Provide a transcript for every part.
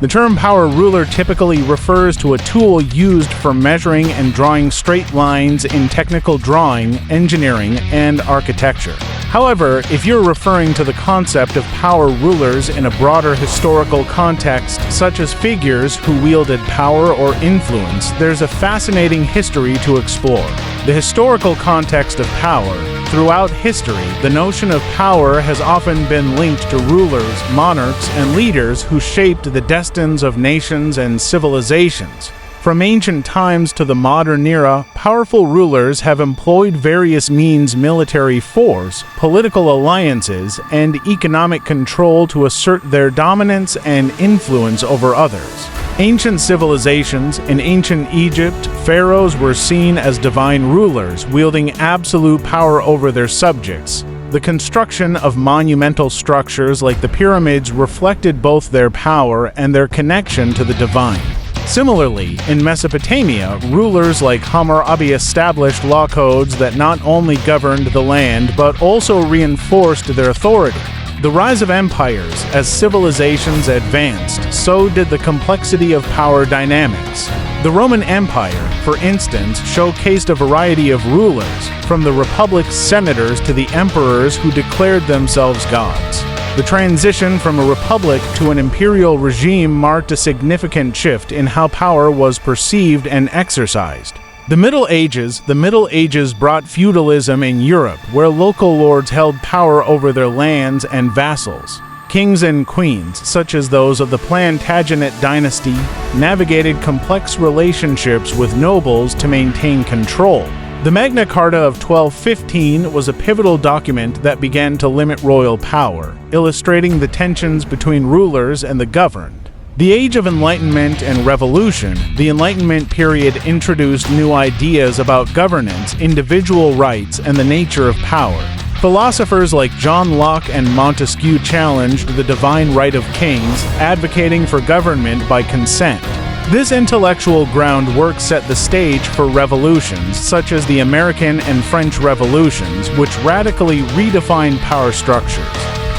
The term power ruler typically refers to a tool used for measuring and drawing straight lines in technical drawing, engineering, and architecture. However, if you're referring to the concept of power rulers in a broader historical context, such as figures who wielded power or influence, there's a fascinating history to explore. The historical context of power. Throughout history, the notion of power has often been linked to rulers, monarchs, and leaders who shaped the destinies of nations and civilizations. From ancient times to the modern era, powerful rulers have employed various means: military force, political alliances, and economic control to assert their dominance and influence over others. Ancient civilizations. In ancient Egypt, pharaohs were seen as divine rulers, wielding absolute power over their subjects. The construction of monumental structures like the pyramids reflected both their power and their connection to the divine. Similarly, in Mesopotamia, rulers like Hammurabi established law codes that not only governed the land but also reinforced their authority. The rise of empires. As civilizations advanced, so did the complexity of power dynamics. The Roman Empire, for instance, showcased a variety of rulers, from the republic's senators to the emperors who declared themselves gods. The transition from a republic to an imperial regime marked a significant shift in how power was perceived and exercised. The Middle Ages brought feudalism in Europe, where local lords held power over their lands and vassals. Kings and queens, such as those of the Plantagenet dynasty, navigated complex relationships with nobles to maintain control. The Magna Carta of 1215 was a pivotal document that began to limit royal power, illustrating the tensions between rulers and the governed. The Age of Enlightenment and Revolution. The Enlightenment period introduced new ideas about governance, individual rights, and the nature of power. Philosophers like John Locke and Montesquieu challenged the divine right of kings, advocating for government by consent. This intellectual groundwork set the stage for revolutions, such as the American and French revolutions, which radically redefined power structures.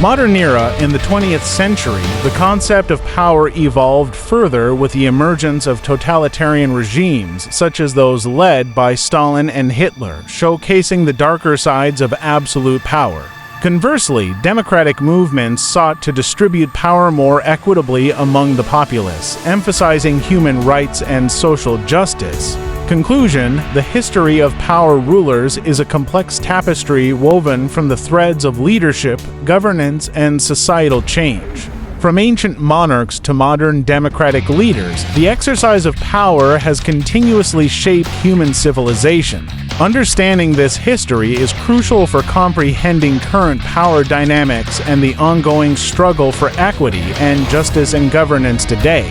Modern era. In the 20th century, the concept of power evolved further with the emergence of totalitarian regimes, such as those led by Stalin and Hitler, showcasing the darker sides of absolute power. Conversely, democratic movements sought to distribute power more equitably among the populace, emphasizing human rights and social justice. Conclusion. The history of power rulers is a complex tapestry woven from the threads of leadership, governance, and societal change. From ancient monarchs to modern democratic leaders, the exercise of power has continuously shaped human civilization. Understanding this history is crucial for comprehending current power dynamics and the ongoing struggle for equity and justice in governance today.